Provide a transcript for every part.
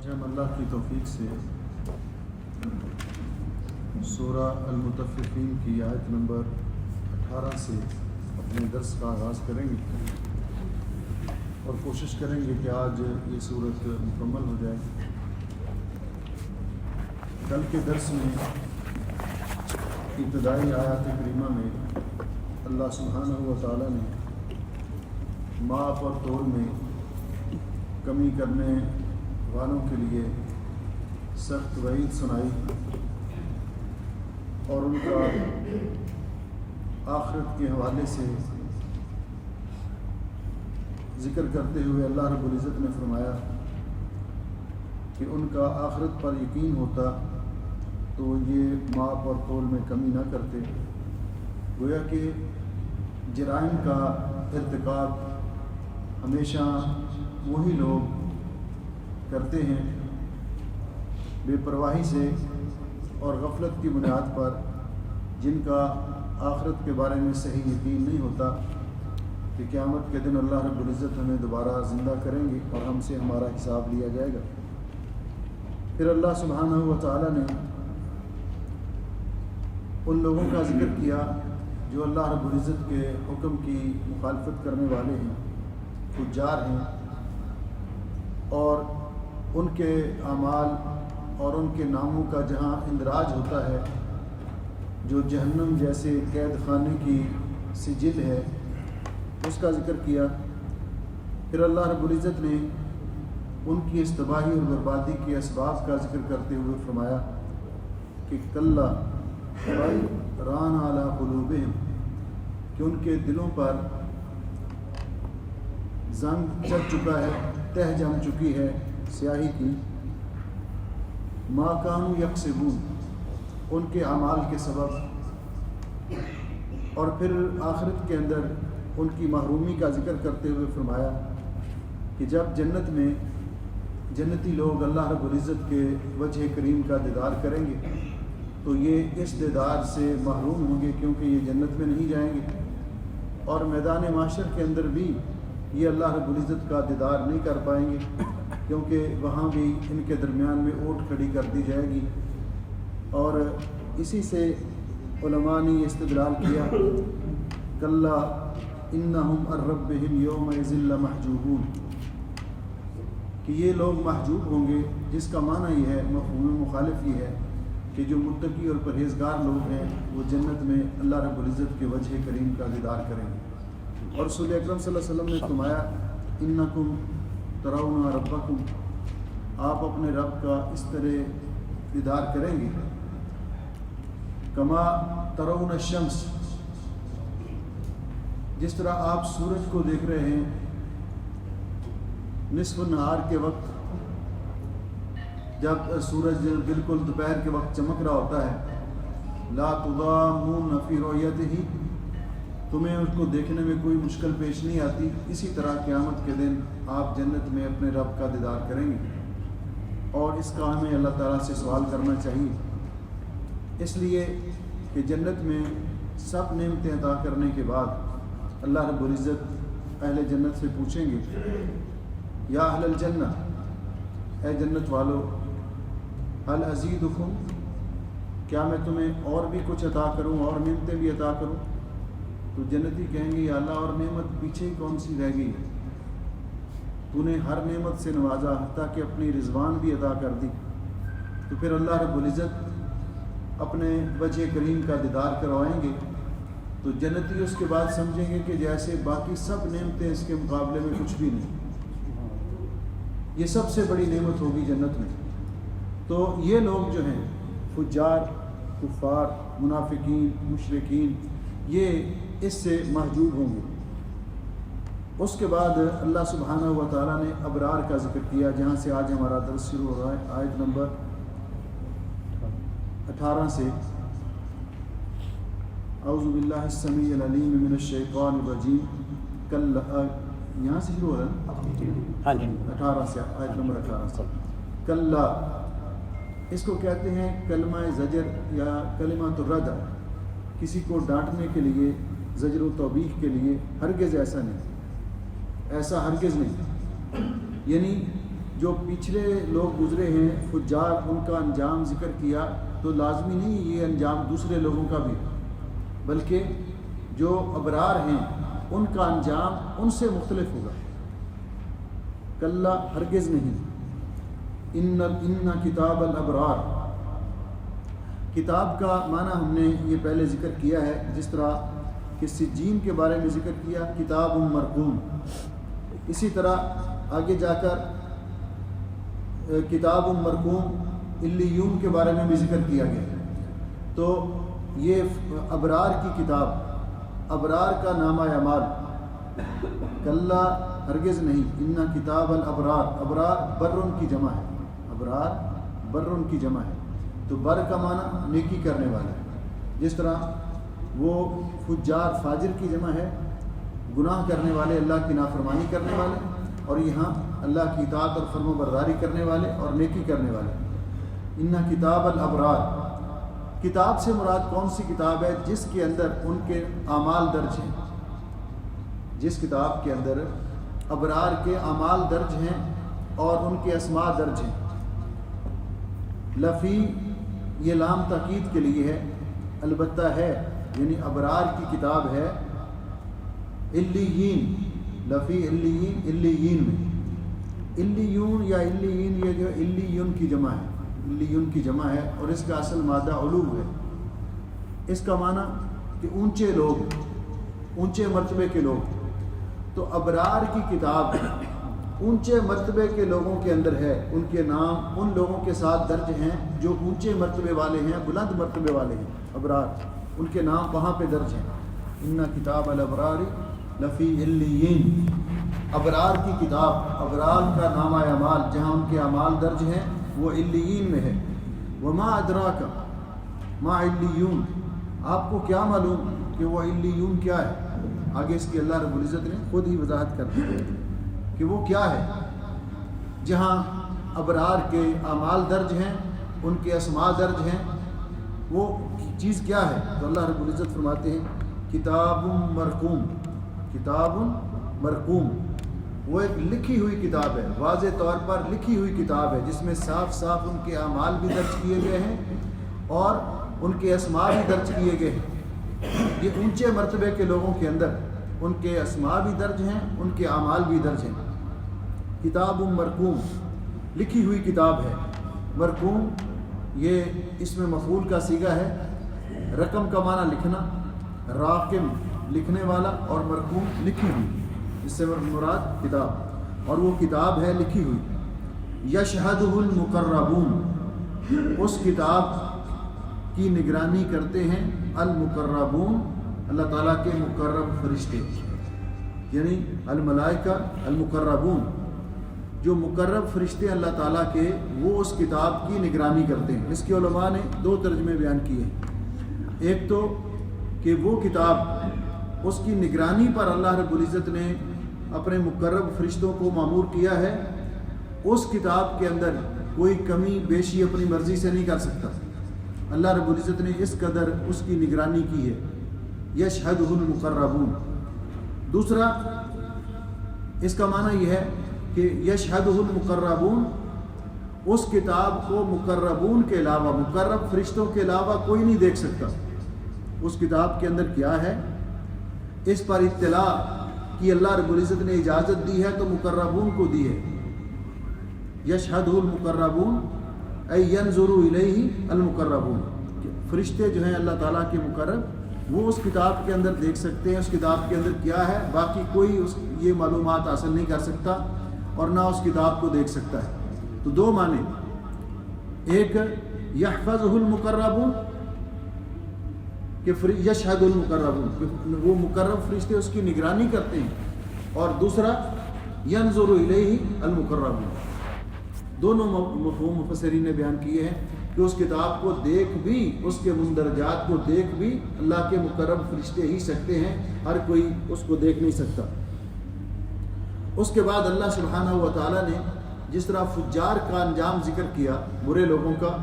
آج ہم اللہ کی توفیق سے سورہ المطففین کی آیت نمبر 18 سے اپنے درس کا آغاز کریں گے اور کوشش کریں گے کہ آج یہ صورت مکمل ہو جائے۔ کل کے درس میں ابتدائی آیات کریمہ میں اللہ سبحانہ و تعالیٰ نے ماپ اور تول میں کمی کرنے والوں کے لیے سخت وعید سنائی اور ان کا آخرت کے حوالے سے ذکر کرتے ہوئے اللہ رب العزت نے فرمایا کہ ان کا آخرت پر یقین ہوتا تو یہ ماپ اور تول میں کمی نہ کرتے۔ گویا کہ جرائم کا ارتکاب ہمیشہ وہی لوگ کرتے ہیں بے پرواہی سے اور غفلت کی بنیاد پر، جن کا آخرت کے بارے میں صحیح یقین نہیں ہوتا کہ قیامت کے دن اللہ رب العزت ہمیں دوبارہ زندہ کریں گے اور ہم سے ہمارا حساب لیا جائے گا۔ پھر اللہ سبحانہ و تعالیٰ نے ان لوگوں کا ذکر کیا جو اللہ رب العزت کے حکم کی مخالفت کرنے والے ہیں، فجار ہیں، اور ان کے اعمال اور ان کے ناموں کا جہاں اندراج ہوتا ہے، جو جہنم جیسے قید خانے کی سجل ہے، اس کا ذکر کیا۔ پھر اللہ رب العزت نے ان کی اس تباہی اور بربادی کے اسباب کا ذکر کرتے ہوئے فرمایا کہ کلا بل ران علی قلوبہم، کہ ان کے دلوں پر زنگ چڑھ چکا ہے، تہ جم چکی ہے سیاہی کی، ما کانوا یکسبون، ان کے اعمال کے سبب۔ اور پھر آخرت کے اندر ان کی محرومی کا ذکر کرتے ہوئے فرمایا کہ جب جنت میں جنتی لوگ اللہ رب العزت کے وجہ کریم کا دیدار کریں گے تو یہ اس دیدار سے محروم ہوں گے، کیونکہ یہ جنت میں نہیں جائیں گے، اور میدان معاشر کے اندر بھی یہ اللہ رب العزت کا دیدار نہیں کر پائیں گے، کیونکہ وہاں بھی ان کے درمیان میں اوٹ کھڑی کر دی جائے گی۔ اور اسی سے علماء نے یہ استدلال کیا کلا انہم عن ربہم یومئذ لمحجوبون، کہ یہ لوگ محجوب ہوں گے، جس کا معنی یہ ہے، مفہوم مخالف یہ ہے کہ جو متقی اور پرہیزگار لوگ ہیں وہ جنت میں اللہ رب العزت کے وجہ کریم کا دیدار کریں گے۔ اور رسول اکرم صلی اللہ علیہ وسلم نے فرمایا انکم ترون ربکم، آپ اپنے رب کا اس طرح دیدار کریں گے کما ترون الشمس، جس طرح آپ سورج کو دیکھ رہے ہیں نصف النہار کے وقت، جب سورج بالکل دوپہر کے وقت چمک رہا ہوتا ہے، لا تضامون فی رؤیتہ، تمہیں اس کو دیکھنے میں کوئی مشکل پیش نہیں آتی، اسی طرح قیامت کے دن آپ جنت میں اپنے رب کا دیدار کریں گے۔ اور اس کا ہمیں اللہ تعالیٰ سے سوال کرنا چاہیے، اس لیے کہ جنت میں سب نعمتیں عطا کرنے کے بعد اللہ رب العزت اہل جنت سے پوچھیں گے یا اہل الجنہ، اے جنت والو، هل ازیدکم، کیا میں تمہیں اور بھی کچھ عطا کروں، اور نعمتیں بھی عطا کروں؟ تو جنتی کہیں گے یا اللہ، اور نعمت پیچھے کون سی رہ گئی، تو نے ہر نعمت سے نوازا، حتیٰ کہ اپنی رضوان بھی عطا کر دی۔ تو پھر اللہ رب العزت اپنے وجہ کریم کا دیدار کروائیں گے تو جنتی اس کے بعد سمجھیں گے کہ جیسے باقی سب نعمتیں اس کے مقابلے میں کچھ بھی نہیں، یہ سب سے بڑی نعمت ہوگی جنت میں۔ تو یہ لوگ جو ہیں فجار، کفار، منافقین، مشرکین، یہ اس سے محجوب ہوں گے۔ اس کے بعد اللہ سبحانہ و تعالیٰ نے ابرار کا ذکر کیا، جہاں سے آج ہمارا درس شروع ہو رہا ہے، آیت نمبر 18 سے۔ اعوذ باللہ السمیع العلیم من الشیطان الرجیم، یہاں سے شروع ہو رہا ہے، ہاں جی، 18 سے، آیت نمبر 18 سے۔ کلا، اس کو کہتے ہیں کلمہ زجر یا کلمہ الردع، کسی کو ڈانٹنے کے لیے، زجر و توبیخ کے لیے۔ ہرگز ایسا نہیں، ایسا ہرگز نہیں، یعنی جو پچھلے لوگ گزرے ہیں فجار، ان کا انجام ذکر کیا تو لازمی نہیں یہ انجام دوسرے لوگوں کا بھی، بلکہ جو ابرار ہیں ان کا انجام ان سے مختلف ہوگا۔ کلا، ہرگز نہیں، ان کتاب الابرار، کتاب کا معنی ہم نے یہ پہلے ذکر کیا ہے، جس طرح کہ سجین کے بارے میں ذکر کیا کتاب مرقوم، اسی طرح آگے جا کر کتاب مرقوم علیون کے بارے میں بھی ذکر کیا گیا۔ تو یہ ابرار کی کتاب، ابرار کا نامہ اعمال، کلا ہرگز نہیں، ان کتاب الابرار، ابرار برن کی جمع ہے، ابرار برن کی جمع ہے، تو بر کا معنی نیکی کرنے والا ہے، جس طرح وہ فجار فاجر کی جمع ہے، گناہ کرنے والے، اللہ کی نافرمانی کرنے والے، اور یہاں اللہ کی اطاعت اور فرم و برداری کرنے والے اور نیکی کرنے والے۔ ان کتاب الابرار، کتاب سے مراد کون سی کتاب ہے؟ جس کے اندر ان کے اعمال درج ہیں، جس کتاب کے اندر ابرار کے اعمال درج ہیں اور ان کے اسماء درج ہیں۔ لفی، یہ لام تاکید کے لیے ہے، البتہ ہے، یعنی ابرار کی کتاب ہے، علیین، لفی علیین، علیین میں، علیون یا علیین، یہ جو علیون کی جمع ہے، علیون کی جمع ہے، اور اس کا اصل مادہ علو ہے۔ اس کا معنی کہ اونچے لوگ، اونچے مرتبے کے لوگ۔ تو ابرار کی کتاب اونچے مرتبے کے لوگوں کے اندر ہے، ان کے نام ان لوگوں کے ساتھ درج ہیں جو اونچے مرتبے والے ہیں، بلند مرتبے والے ہیں، ابرار، ان کے نام وہاں پہ درج ہیں۔ ان کتاب الابرار لفی علیین، ابرار کی کتاب، ابرار کا نامہ اعمال جہاں ان کے اعمال درج ہیں وہ علیین میں ہے۔ وما ادراک ما علیون، آپ کو کیا معلوم کہ وہ علیون کیا ہے؟ آگے اس کی اللہ رب العزت نے خود ہی وضاحت کر دی کہ وہ کیا ہے۔ جہاں ابرار کے اعمال درج ہیں، ان کے اسماء درج ہیں، وہ چیز کیا ہے؟ تو اللہ رب العزت فرماتے ہیں کتاب مرقوم، کتاب مرقوم، وہ ایک لکھی ہوئی کتاب ہے، واضح طور پر لکھی ہوئی کتاب ہے، جس میں صاف صاف ان کے اعمال بھی درج کیے گئے ہیں اور ان کے اسماء بھی درج کیے گئے ہیں۔ یہ اونچے مرتبے کے لوگوں کے اندر ان کے اسماء بھی درج ہیں، ان کے اعمال بھی درج ہیں۔ کتاب مرقوم، لکھی ہوئی کتاب ہے۔ مرقوم یہ اسم مفعول کا صیغہ ہے، رقم کا معنی لکھنا، راقم لکھنے والا، اور مرقوم لکھی ہوئی، اس سے مراد کتاب، اور وہ کتاب ہے لکھی ہوئی۔ یشہدہ المقربون، اس کتاب کی نگرانی کرتے ہیں المقربون، اللہ تعالیٰ کے مقرب فرشتے، یعنی الملائکہ المقربون، جو مقرب فرشتے اللہ تعالیٰ کے، وہ اس کتاب کی نگرانی کرتے ہیں۔ اس کے علماء نے دو ترجمے بیان کیے ہیں، ایک تو کہ وہ کتاب، اس کی نگرانی پر اللہ رب العزت نے اپنے مقرب فرشتوں کو مامور کیا ہے، اس کتاب کے اندر کوئی کمی بیشی اپنی مرضی سے نہیں کر سکتا، اللہ رب العزت نے اس قدر اس کی نگرانی کی ہے۔ یشہدہ المقربون۔ دوسرا اس کا معنی یہ ہے کہ یشہدہ المقربون، اس کتاب کو مقربون کے علاوہ، مقرب فرشتوں کے علاوہ کوئی نہیں دیکھ سکتا۔ اس کتاب کے اندر کیا ہے، اس پر اطلاع کی اللہ رب العزت نے اجازت دی ہے تو مقربون کو دی ہے۔ یشہدہ المقربون ای ینظر الیہ المقربون، فرشتے جو ہیں اللہ تعالیٰ کے مقرب، وہ اس کتاب کے اندر دیکھ سکتے ہیں، اس کتاب کے اندر کیا ہے، باقی کوئی یہ معلومات حاصل نہیں کر سکتا اور نہ اس کتاب کو دیکھ سکتا ہے۔ تو دو معنی، ایک یحفظہ المقربون کہ یشہد المقربون، وہ مقرب فرشتے اس کی نگرانی کرتے ہیں، اور دوسرا ینظر الیہ المقربون۔ دونوں مفہوم مفسرین نے بیان کیے ہیں کہ اس کتاب کو دیکھ بھی، اس کے مندرجات کو دیکھ بھی اللہ کے مقرب فرشتے ہی سکتے ہیں، ہر کوئی اس کو دیکھ نہیں سکتا۔ اس کے بعد اللہ سبحانہ و تعالیٰ نے جس طرح فجار کا انجام ذکر کیا، برے لوگوں کا،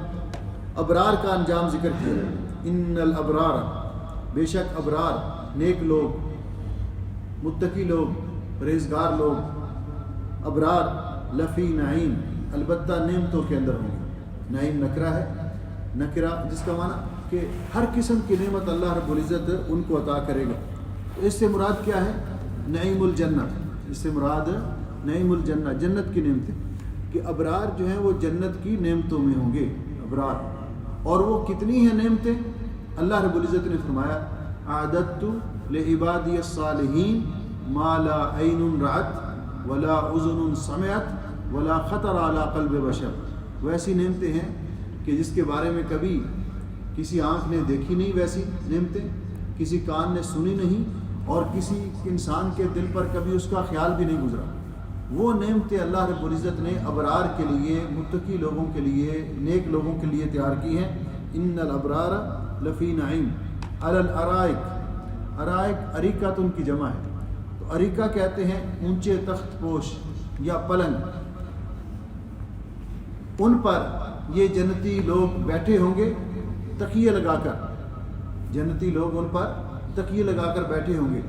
ابرار کا انجام ذکر کیا، ان الابرار، بے شک ابرار، نیک لوگ، متقی لوگ، پرہیزگار لوگ، ابرار لفی نعیم، البتہ نعمتوں کے اندر ہوں گے. نعیم نکرہ ہے، نکرہ جس کا معنی کہ ہر قسم کی نعمت اللہ رب العزت ان کو عطا کرے گا. تو اس سے مراد کیا ہے؟ نعیم الجنہ. اس سے مراد نعیم الجنہ، جنت کی نعمتیں، کہ ابرار جو ہیں وہ جنت کی نعمتوں میں ہوں گے ابرار. اور وہ کتنی ہیں نعمتیں؟ اللہ رب العزت نے فرمایا اعددت لعبادی الصالحین ما لا عین رأت ولا اذن سمعت ولا خطر علی قلب بشر. ویسی نعمتیں ہیں کہ جس کے بارے میں کبھی کسی آنکھ نے دیکھی نہیں، ویسی نعمتیں کسی کان نے سنی نہیں، اور کسی انسان کے دل پر کبھی اس کا خیال بھی نہیں گزرا. وہ نعمتیں اللہ رب العزت نے ابرار کے لیے، متقی لوگوں کے لیے، نیک لوگوں کے لیے تیار کی ہیں. ان الابرار لفی نعیم علی الارائک. ارائک اریکۃ ان کی جمع ہے. تو اریکہ کہتے ہیں اونچے تخت پوش یا پلنگ. ان پر یہ جنتی لوگ بیٹھے ہوں گے تکیے لگا کر. جنتی لوگ ان پر تکیے لگا کر بیٹھے ہوں گے.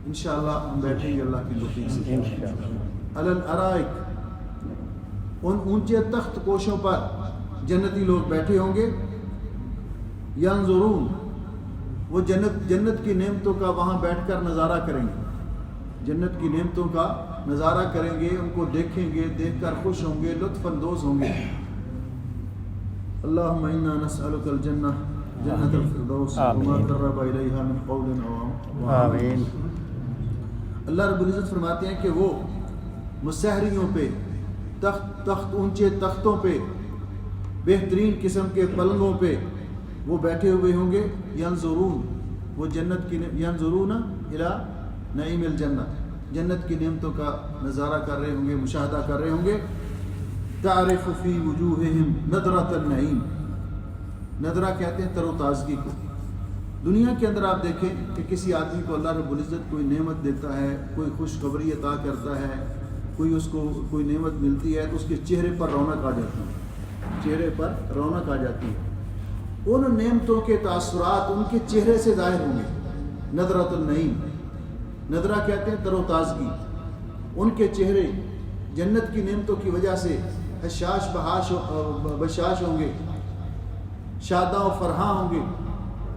انشاءاللہ ہم بیٹھیں گے اللہ کی توفیق سے. علی الارائک، ان اونچے تخت پوشوں پر جنتی لوگ بیٹھے ہوں گے. ینظرون، وہ جنت کی نعمتوں کا وہاں بیٹھ کر نظارہ کریں گے. جنت کی نعمتوں کا نظارہ کریں گے، ان کو دیکھیں گے، دیکھ کر خوش ہوں گے، لطف اندوز ہوں گے. اللہم انا نسألک الجنہ، جنت الفردوس وما قرب الیہا من قول او آمین. اللہ رب العزت فرماتے ہیں کہ وہ مسحریوں پہ، تخت اونچے تختوں پہ، بہترین قسم کے پلنگوں پہ وہ بیٹھے ہوئے ہوں گے. ینظرون، وہ جنت کی ینظرون الی نعیم الجنہ، جنت کی نعمتوں کا نظارہ کر رہے ہوں گے، مشاہدہ کر رہے ہوں گے. تعرف فی وجوہہم نضرۃ النعیم. نظرہ کہتے ہیں تر و تازگی کو. دنیا کے اندر آپ دیکھیں کہ کسی آدمی کو اللہ رب العزت کوئی نعمت دیتا ہے، کوئی خوشخبری عطا کرتا ہے، کوئی اس کو کوئی نعمت ملتی ہے تو اس کے چہرے پر رونق آ جاتی ہے. چہرے پر رونق آ جاتی ہے. ان نعمتوں کے تاثرات ان کے چہرے سے ظاہر ہوں گے. نظرۃ النعیم، نظرہ کہتے ہیں تر و تازگی. ان کے چہرے جنت کی نعمتوں کی وجہ سے حشاش بشاش ہوں گے، شاداں و فرحاں ہوں گے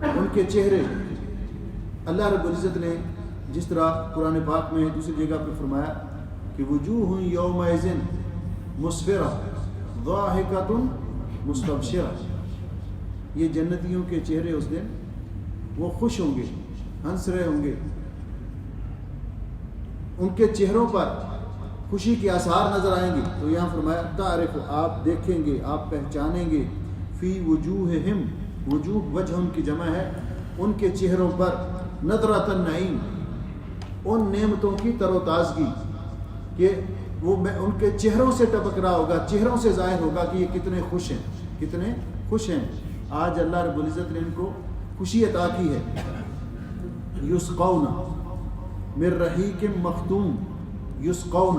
ان کے چہرے. اللہ رب العزت نے جس طرح قرآن پاک میں دوسری جگہ پہ فرمایا کہ وجوہ یومئذ مسفرہ ضاحکۃ مستبشرہ. یہ جنتیوں کے چہرے اس دن وہ خوش ہوں گے، ہنس رہے ہوں گے. ان کے چہروں پر خوشی کے آثار نظر آئیں گے. تو یہاں فرمایا تعرف، آپ دیکھیں گے، آپ پہچانیں گے. فی وجوہہم، وجوہ وجہ ان کی جمع ہے، ان کے چہروں پر نضرۃ النعیم، ان نعمتوں کی تر و تازگی، کہ وہ ان کے چہروں سے ٹپک رہا ہوگا، چہروں سے ظاہر ہوگا کہ یہ کتنے خوش ہیں، کتنے خوش ہیں. آج اللہ رب العزت نے ان کو خوشی عطا کی ہے. یسقون من رحیق مختوم، یسقون،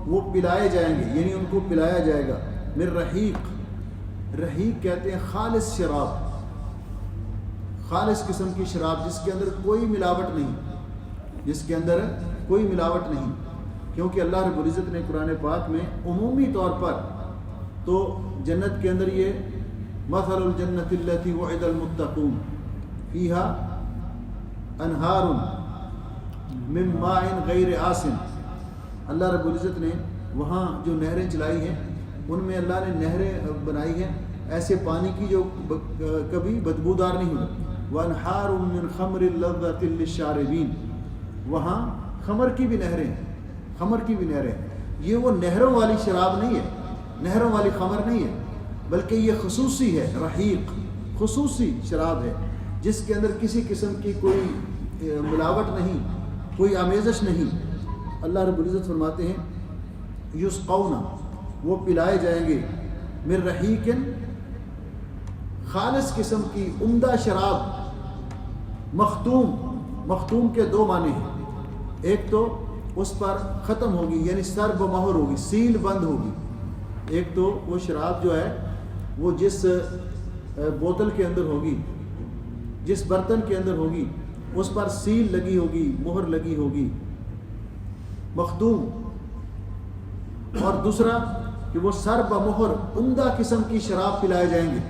وہ پلائے جائیں گے، یعنی ان کو پلایا جائے گا. من رحیق، رحیق کہتے ہیں خالص شراب، خالص قسم کی شراب جس کے اندر کوئی ملاوٹ نہیں، جس کے اندر کوئی ملاوٹ نہیں. کیونکہ اللہ رب العزت نے قرآن پاک میں عمومی طور پر تو جنت کے اندر یہ مثل الجنت التی وعد المتقون فیہا انہار من ماء غیر آسن. اللہ رب العزت نے وہاں جو نہریں چلائی ہیں ان میں اللہ نے نہریں بنائی ہیں ایسے پانی کی جو کبھی بدبودار نہیں ہوئی. وانہار من خمر لذۃ للشاربین، وہاں خمر کی بھی نہریں، خمر کی بھی نہریں. یہ وہ نہروں والی شراب نہیں ہے، نہروں والی خمر نہیں ہے، بلکہ یہ خصوصی ہے. رحیق خصوصی شراب ہے جس کے اندر کسی قسم کی کوئی ملاوٹ نہیں، کوئی آمیزش نہیں. اللہ رب العزت فرماتے ہیں یسقون، وہ پلائے جائیں گے. من رحیق، خالص قسم کی عمدہ شراب. مختوم، مختوم کے دو معنی ہیں. ایک تو اس پر ختم ہوگی یعنی سر بمہر ہوگی، سیل بند ہوگی. ایک تو وہ شراب جو ہے وہ جس بوتل کے اندر ہوگی، جس برتن کے اندر ہوگی، اس پر سیل لگی ہوگی، مہر لگی ہوگی. مختوم. اور دوسرا کہ وہ سر بمہر عمدہ قسم کی شراب پلائے جائیں گے،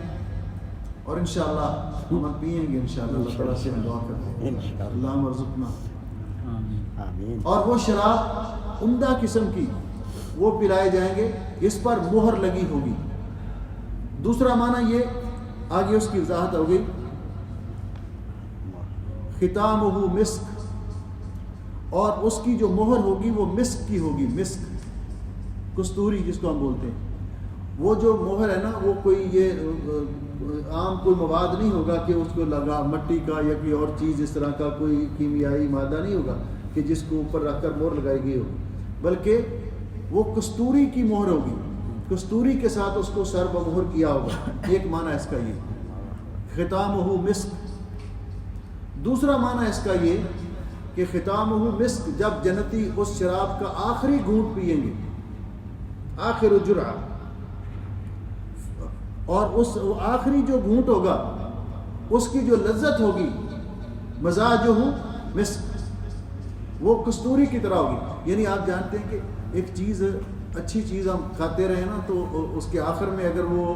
اور انشاءاللہ ہم پئیں گے انشاءاللہ۔ اللہ تعالیٰ سے ہم دعا کرتے ہیں اللہم ارزقنا، آمین۔ اور وہ شراب عمدہ قسم کی وہ پلائے جائیں گے، اس پر مہر لگی ہوگی۔ دوسرا معنی یہ آگے اس کی وضاحت ہو گئی، ختامہ مسک، اور اس کی جو مہر ہوگی وہ مسک کی ہوگی، مسک کستوری جس کو ہم بولتے ہیں۔ وہ جو مہر ہے نا وہ کوئی یہ عام کوئی مواد نہیں ہوگا کہ اس کو لگا مٹی کا یا کوئی اور چیز اس طرح کا کوئی کیمیائی مادہ نہیں ہوگا کہ جس کو اوپر رکھ کر مہر لگائی گئی ہوگی، بلکہ وہ کستوری کی مہر ہوگی، کستوری کے ساتھ اس کو سر بمہر کیا ہوگا۔ ایک معنی اس کا یہ ختامہ مسک۔ دوسرا معنی اس کا یہ کہ ختامہ مسک، جب جنتی اس شراب کا آخری گھونٹ پئیں گے، آخر جرعہ، اور اس آخری جو گھونٹ ہوگا اس کی جو لذت ہوگی، مزاجہ مسک، وہ کستوری کی طرح ہوگی۔ یعنی آپ جانتے ہیں کہ ایک چیز اچھی چیز ہم کھاتے رہے نا تو اس کے آخر میں اگر وہ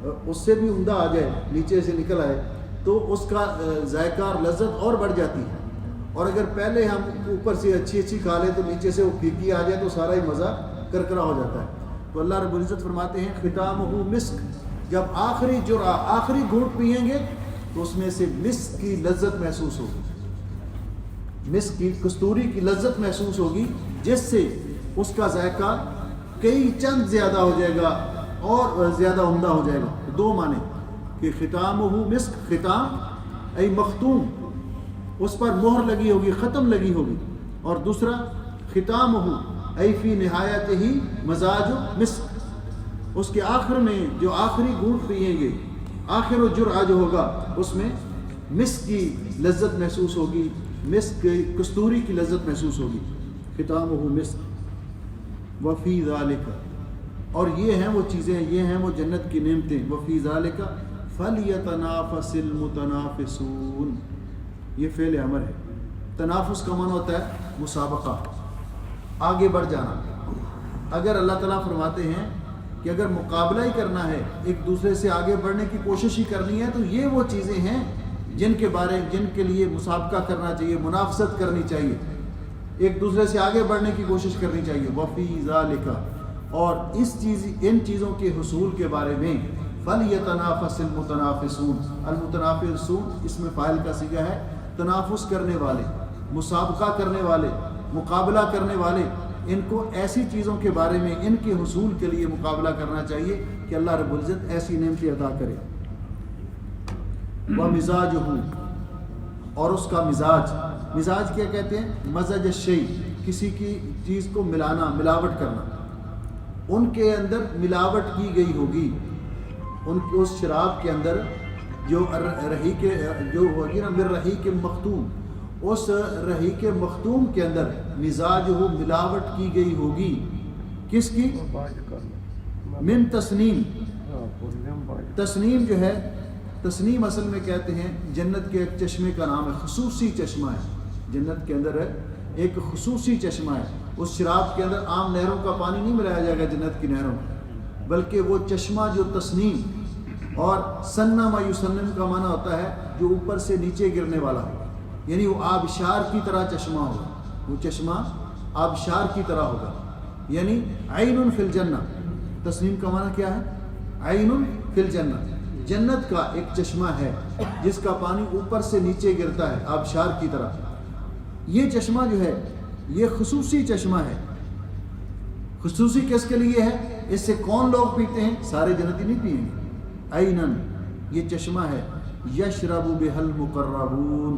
اس سے بھی عمدہ آ جائے، نیچے سے نکل آئے، تو اس کا ذائقہ اور لذت اور بڑھ جاتی ہے۔ اور اگر پہلے ہم اوپر سے اچھی کھا لیں تو نیچے سے وہ پھیکی آ جائے تو سارا ہی مزہ کرکرا ہو جاتا ہے۔ تو اللہ رب العزت فرماتے ہیں ختامہ مسک، جب آخری جرعہ آخری گھونٹ پئیں گے تو اس میں سے مسک کی لذت محسوس ہوگی، مسک کی کستوری کی لذت محسوس ہوگی، جس سے اس کا ذائقہ کئی چند زیادہ ہو جائے گا اور زیادہ عمدہ ہو جائے گا۔ دو معنی کہ ختامہ مسک، ختام ای مختوم، اس پر مہر لگی ہوگی، ختم لگی ہوگی، اور دوسرا ختامہ ای فی نہایت ہی مزاج مسک، اس کے آخر میں جو آخری گھونٹ پئیں گے، آخر و جرعہ جو ہوگا اس میں مسک کی لذت محسوس ہوگی، مسک کستوری کی لذت محسوس ہوگی۔ ختامہ مسک وفی ذالک، اور یہ ہیں وہ چیزیں، یہ ہیں وہ جنت کی نعمتیں۔ وفی ذالک فلیتنافس المتنافسون، یہ فعل امر ہے۔ تنافس کا معنی ہوتا ہے مسابقہ، آگے بڑھ جانا۔ اگر اللہ تعالیٰ فرماتے ہیں کہ اگر مقابلہ ہی کرنا ہے، ایک دوسرے سے آگے بڑھنے کی کوشش ہی کرنی ہے، تو یہ وہ چیزیں ہیں جن کے لیے مسابقہ کرنا چاہیے، منافست کرنی چاہیے، ایک دوسرے سے آگے بڑھنے کی کوشش کرنی چاہیے۔ وفی ذالک، اور ان چیزوں کے حصول کے بارے میں فلیتنافس المتنافسون، المتنافسون اس میں فاعل کا صیغہ ہے، تنافس کرنے والے، مسابقہ کرنے والے، مقابلہ کرنے والے، ان کو ایسی چیزوں کے بارے میں، ان کے حصول کے لیے مقابلہ کرنا چاہیے کہ اللہ رب العزت ایسی نعمتیں عطا کرے۔ وَمِزَاجُهُ، اور اس کا مزاج، مزاج کیا کہتے ہیں؟ مزج الشیء، کسی کی چیز کو ملانا، ملاوٹ کرنا۔ ان کے اندر ملاوٹ کی گئی ہوگی، اس شراب کے اندر جو رحیق من رحیق مختوم، اس رحیق مختوم کے اندر مزاج ہو ملاوٹ کی گئی ہوگی، کس کی؟ من تسنیم۔ تسنیم جو ہے، تسنیم اصل میں کہتے ہیں جنت کے ایک چشمے کا نام ہے، خصوصی چشمہ ہے جنت کے اندر، ہے ایک خصوصی چشمہ ہے۔ اس شراب کے اندر عام نہروں کا پانی نہیں ملایا جائے گا جنت کی نہروں میں، بلکہ وہ چشمہ جو تسنیم، اور سنہ ما یسنم کا معنی ہوتا ہے جو اوپر سے نیچے گرنے والا ہو، یعنی وہ آبشار کی طرح چشمہ ہوگا، وہ چشمہ آبشار کی طرح ہوگا، یعنی عین فی الجنہ۔ تسنیم کا معنی کیا ہے؟ عین فی الجنہ، جنت کا ایک چشمہ ہے جس کا پانی اوپر سے نیچے گرتا ہے آبشار کی طرح۔ یہ چشمہ جو ہے یہ خصوصی چشمہ ہے۔ خصوصی کس کے لیے ہے؟ اس سے کون لوگ پیتے ہیں؟ سارے جنتی نہیں پیئیں گے۔ عینن، یہ چشمہ ہے، یشرب بہ المقربون،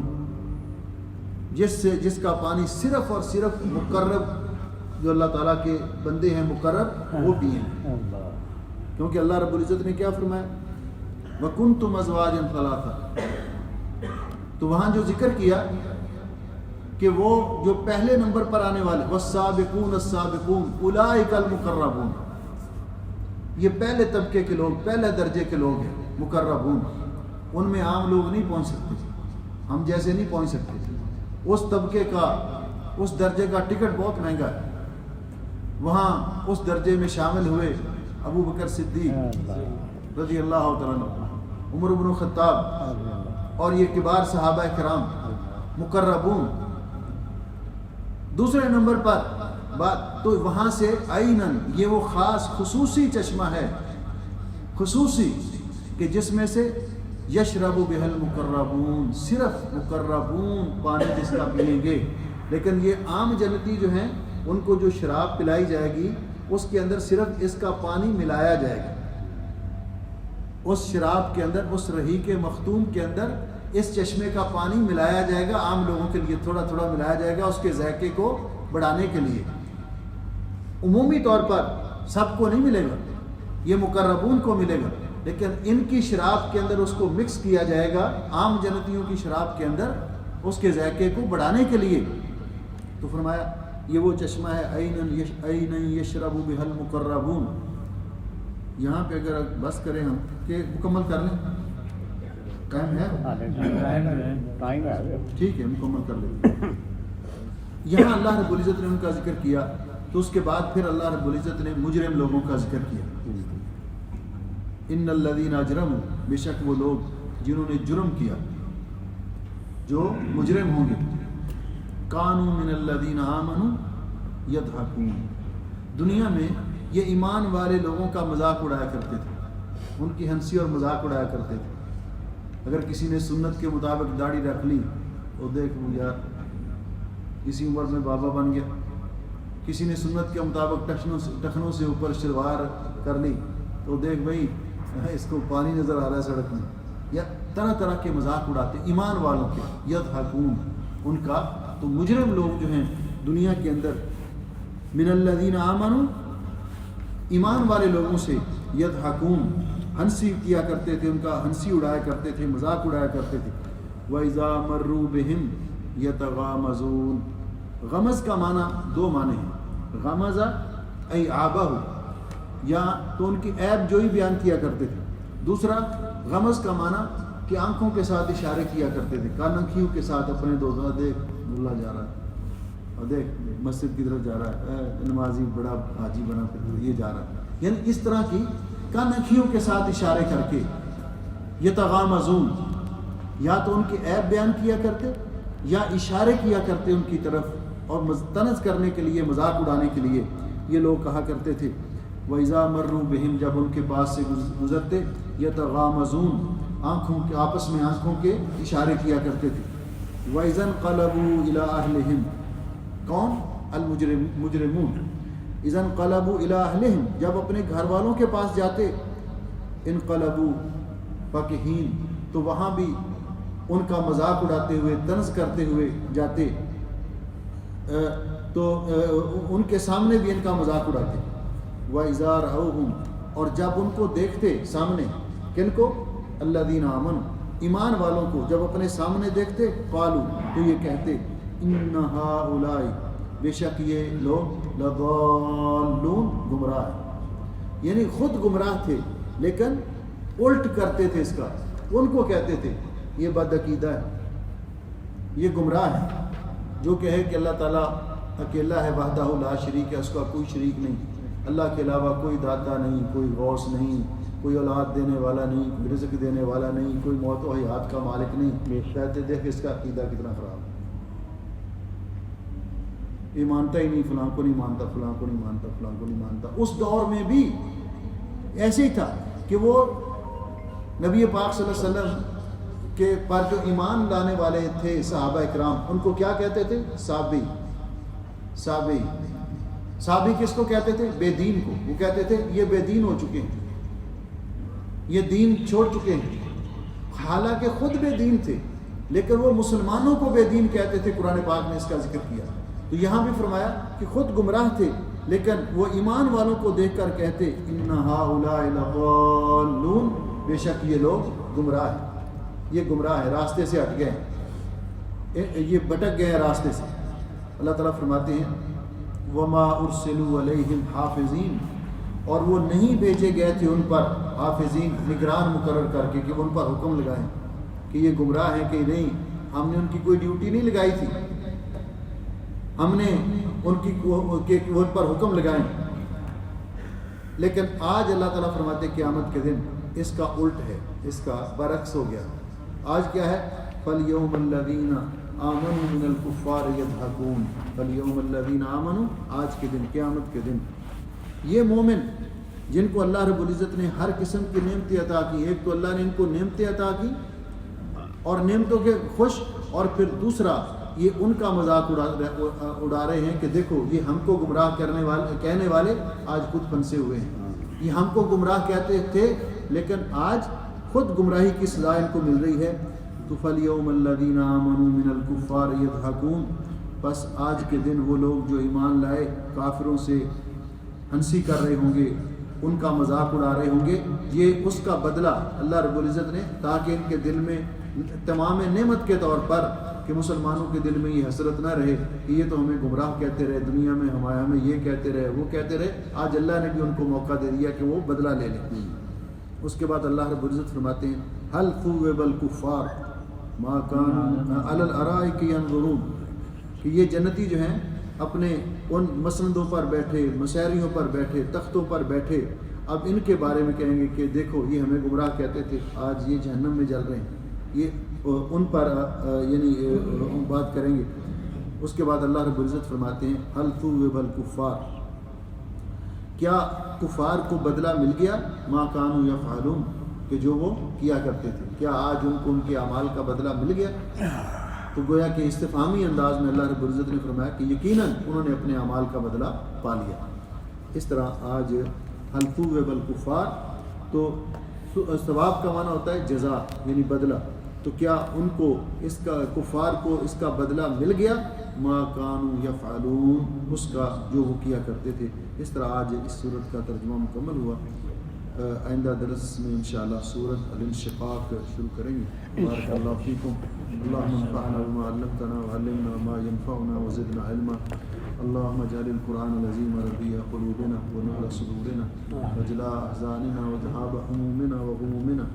جس کا پانی صرف اور صرف مقرب، جو اللہ تعالیٰ کے بندے ہیں مقرب، وہ پیئیں گے۔ کیونکہ اللہ رب العزت نے کیا فرمایا؟ وَكُنْتُمْ أَزْوَاجًا ثَلَاثًا، تو وہاں جو ذکر کیا کہ وہ جو پہلے نمبر پر آنے والے، وَالسَّابِقُونَ السَّابِقُونَ أُولَئِكَ الْمُقَرَّبُونَ، یہ پہلے طبقے کے لوگ، پہلے درجے کے لوگ ہیں مقربون، ان میں عام لوگ نہیں پہنچ سکتے، ہم جیسے نہیں پہنچ سکتے، اس طبقے کا، اس درجے کا ٹکٹ بہت مہنگا ہے۔ وہاں اس درجے میں شامل ہوئے ابو بکر صدیق رضی اللہ تعالیٰ عنہ، عمر بن الخطاب اور یہ کبار صحابہ کرام مقربون۔ دوسرے نمبر پر بات تو وہاں سے عینن، یہ وہ خاص خصوصی چشمہ ہے، خصوصی کہ جس میں سے یشرب بہل مقربون، صرف مقربون پانی جس کا پئیں گے۔ لیکن یہ عام جنتی جو ہیں ان کو جو شراب پلائی جائے گی اس کے اندر صرف اس کا پانی ملایا جائے گا، اس شراب کے اندر، اس رحیق مختوم کے اندر اس چشمے کا پانی ملایا جائے گا۔ عام لوگوں کے لیے تھوڑا تھوڑا ملایا جائے گا اس کے ذائقے کو بڑھانے کے لیے، عمومی طور پر سب کو نہیں ملے گا، یہ مقربون کو ملے گا، لیکن ان کی شراب کے اندر اس کو مکس کیا جائے گا عام جنتیوں کی شراب کے اندر اس کے ذائقے کو بڑھانے کے لیے۔ تو فرمایا یہ وہ چشمہ ہے عینن یشرب بہا المقربون۔ یہاں پہ اگر بس کریں ہم کہ مکمل کر لیں، ٹائم ہے، ٹھیک ہے مکمل کر لیں۔ یہاں اللہ رب العزت نے ان کا ذکر کیا تو اس کے بعد پھر اللہ رب العزت نے مجرم لوگوں کا ذکر کیا۔ ان الذین اجرموا، بے شک وہ لوگ جنہوں نے جرم کیا، جو مجرم ہوں گے، کانوا من الذین آمنوا یضحکون، دنیا میں یہ ایمان والے لوگوں کا مذاق اڑایا کرتے تھے، ان کی ہنسی اور مذاق اڑایا کرتے تھے۔ اگر کسی نے سنت کے مطابق داڑھی رکھ لی تو دیکھ وہ یار اسی عمر میں بابا بن گیا، کسی نے سنت کے مطابق ٹخنوں سے اوپر شلوار کر لی تو دیکھ بھائی اس کو پانی نظر آ رہا ہے سڑک میں، یا طرح طرح کے مذاق اڑاتے ایمان والوں کے، یضحکون ان کا۔ تو مجرم لوگ جو ہیں دنیا کے اندر، من الذین آمنوا ایمان والے لوگوں سے، یضحکون ہنسی کیا کرتے تھے، ان کا ہنسی اڑایا کرتے تھے، مذاق اڑایا کرتے تھے۔ وَإِذَا مَرُّوا بِهِمْ يَتَغَامَزُونَ، غمز کا معنی دو معنی ہیں، غمز ای عابہ، یا تو ان کی عیب جوئی بیان کیا کرتے تھے، دوسرا غمز کا معنی کہ آنکھوں کے ساتھ اشارے کیا کرتے تھے، کانکھیوں کے ساتھ اپنے دوستوں، دیکھ ملا جا رہا ہے اور دیکھ مسجد کی طرف جا رہا ہے، نمازی بڑا حاجی بنا پھر یہ جا رہا ہے، یعنی اس طرح کی کانکھیوں کے ساتھ اشارے کر کے یتغامزون، یا تو ان کی عیب بیان کیا کرتے یا اشارے کیا کرتے ان کی طرف اور طنز کرنے کے لیے، مذاق اڑانے کے لیے یہ لوگ کہا کرتے تھے۔ وَإِذَا مَرُّوا بِهِمْ، جب ان کے پاس سے گزرتے، یتغامزون آنکھوں کے، آپس میں آنکھوں کے اشارے کیا کرتے تھے۔ وَإِذَا انقلبوا إِلَىٰ أَهْلِهِمْ، کون؟ المجرمون۔ اذا انقلبوا الى اہلہم، جب اپنے گھر والوں کے پاس جاتے، انقلبوا فکہین، تو وہاں بھی ان کا مذاق اڑاتے ہوئے، طنز کرتے ہوئے جاتے، تو ان کے سامنے بھی ان کا مذاق اڑاتے۔ وَإِذَا رَأَوْهُمْ، اور جب ان کو دیکھتے سامنے، کن کو؟ الذین آمنوا، ایمان والوں کو جب اپنے سامنے دیکھتے، قالوا، تو یہ کہتے، ان ہؤلاء، بے شک یہ لوگ، لضالون، گمراہ ہیں، یعنی خود گمراہ تھے لیکن الٹ کرتے تھے اس کا، ان کو کہتے تھے یہ بد عقیدہ ہے، یہ گمراہ ہے، جو کہے کہ اللہ تعالیٰ اکیلا ہے، وحدہ لا شریک ہے، اس کا کوئی شریک نہیں، اللہ کے علاوہ کوئی داتا نہیں، کوئی غوث نہیں، کوئی اولاد دینے والا نہیں، کوئی رزق دینے والا نہیں، کوئی موت و حیات کا مالک نہیں، کہتے دیکھ اس کا عقیدہ کتنا خراب ہے، یہ مانتا ہی نہیں، فلاں کو نہیں مانتا، فلاں کو نہیں مانتا، فلاں کو نہیں مانتا۔ اس دور میں بھی ایسے ہی تھا کہ وہ نبی پاک صلی اللہ علیہ وسلم کے پر جو ایمان لانے والے تھے صحابہ اکرام، ان کو کیا کہتے تھے؟ صحابی۔ صحابی، صحابی کس کو کہتے تھے؟ بے دین کو۔ وہ کہتے تھے یہ بے دین ہو چکے ہیں، یہ دین چھوڑ چکے ہیں، حالانکہ خود بے دین تھے لیکن وہ مسلمانوں کو بے دین کہتے تھے۔ قرآن پاک نے اس کا ذکر کیا، تو یہاں بھی فرمایا کہ خود گمراہ تھے لیکن وہ ایمان والوں کو دیکھ کر کہتے، ان ہؤلاء لضالون، بے شک یہ لوگ گمراہ ہیں، یہ گمراہ ہے، راستے سے ہٹ گئے ہیں، یہ بھٹک گئے ہیں راستے سے۔ اللہ تعالیٰ فرماتے ہیں وما ارسلوا علیہم حافظین، اور وہ نہیں بھیجے گئے تھے ان پر حافظین، نگران مقرر کر کے کہ ان پر حکم لگائیں کہ یہ گمراہ ہیں کہ نہیں، ہم نے ان کی کوئی ڈیوٹی نہیں لگائی تھی، ہم نے ان پر حکم لگائیں. لیکن آج اللہ تعالیٰ فرماتے ہیں قیامت کے دن اس کا الٹ ہے، اس کا برعکس ہو گیا. آج کیا ہے؟ فَالْيَوْمَ الَّذِينَ آمَنُوا مِنَ الْكُفَّارِ يَضْحَكُونَ. فَالْيَوْمَ الَّذِينَ آمَنُوا، آج کے دن، قیامت کے دن یہ مومن جن کو اللہ رب العزت نے ہر قسم کی نعمتیں عطا کی، ایک تو اللہ نے ان کو نعمتیں عطا کی اور نعمتوں کے خوش، اور پھر دوسرا یہ ان کا مذاق اڑا رہے ہیں کہ دیکھو یہ ہم کو گمراہ کہنے والے آج خود پھنسے ہوئے ہیں. یہ ہم کو گمراہ کہتے تھے لیکن آج خود گمراہی کی سزا ان کو مل رہی ہے. تو فَالْيَوْمَ الَّذِينَ آمَنُوا مِنَ الْكُفَّارِ يَضْحَكُونَ. بس آج کے دن وہ لوگ جو ایمان لائے کافروں سے ہنسی کر رہے ہوں گے، ان کا مذاق اڑا رہے ہوں گے. یہ اس کا بدلہ اللہ رب العزت نے، تاکہ ان کے دل میں تمام نعمت کے طور پر کہ مسلمانوں کے دل میں یہ حسرت نہ رہے کہ یہ تو ہمیں گمراہ کہتے رہے دنیا میں، ہمیں یہ کہتے رہے وہ کہتے رہے. آج اللہ نے بھی ان کو موقع دے دیا کہ وہ بدلہ لے لیں. اس کے بعد اللہ رب العزت فرماتے ہیں هل ثوب الكفار ما كانوا على الارائك ينظرون، کہ یہ جنتی جو ہیں اپنے ان مسندوں پر بیٹھے، مسیریوں پر بیٹھے، تختوں پر بیٹھے، اب ان کے بارے میں کہیں گے کہ دیکھو یہ ہمیں گمراہ کہتے تھے، آج یہ جہنم میں جل رہے ہیں. یہ ان پر یعنی بات کریں گے. اس کے بعد اللہ رب العزت فرماتے ہیں هل ثوب الكفار، کیا کفار کو بدلہ مل گیا ما كانوا يفعلون، کہ جو وہ کیا کرتے تھے، کیا آج ان کو ان کے اعمال کا بدلہ مل گیا؟ تو گویا کہ استفہامی انداز میں اللہ رب العزت نے فرمایا کہ یقیناً انہوں نے اپنے اعمال کا بدلہ پا لیا. اس طرح آج هل ثوب الكفار، تو ثواب کا معنی ہوتا ہے جزا یعنی بدلہ. تو کیا ان کو اس کا، کفار کو اس کا بدلہ مل گیا ما كانوا يفعلون، اس کا جو وہ کیا کرتے تھے. اس طرح آج اس سورت کا ترجمہ مکمل ہوا. آئندہ درس میں انشاءاللہ سورت الانشقاق شروع کریں گے. بارک اللہ فیکم. اللہم انفعنا بما علمتنا وعلمنا ما ينفعنا وزدنا علما. اللهم اجعل القرآن العظيم ربيع قلوبنا ونور صدورنا وجلاء أحزاننا وذهاب همومنا وغمومنا.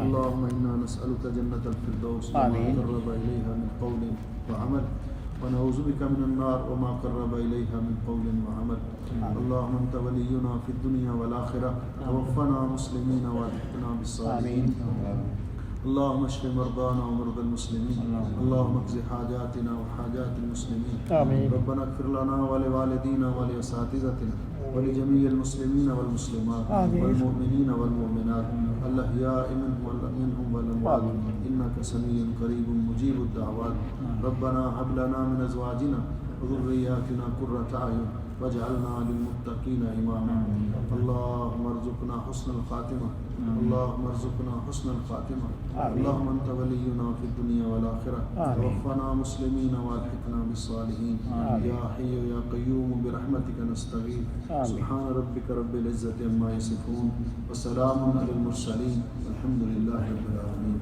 اللهم إنا نسألك جنة الفردوس وما قرب إليها من قول وعمل، ونعوذ بك من النار وما قرب إليها من قول وعمل. اللهم أنت ولينا في الدنيا والآخرة، توفنا مسلمين والحقنا بالصالحين. اللهم اشف مرضانا ومرضى المسلمين. اللهم اقض حاجاتنا وحاجات المسلمين. ربنا اغفر لنا ولوالدينا ولأساتذتنا ولجميع المسلمين والمسلمات والمؤمنين والمؤمنات الأحياء منهم والأموات إنك سميع قريب مجيب الدعوات. ربنا هب لنا من أزواجنا وذرياتنا قرة أعين واجعلنا للمتقين إماما. اللهم ارزقنا حسن الخاتمة. اللهم ارزقنا حسن الخاتمة. اللهم أنت ولينا في الدنيا والآخرة، توفنا مسلمين والحقنا بالصالحين. يا حي يا قيوم برحمتك نستغيث. سبحان ربك رب العزة عما يصفون وسلام على المرسلين والحمد لله رب العالمين.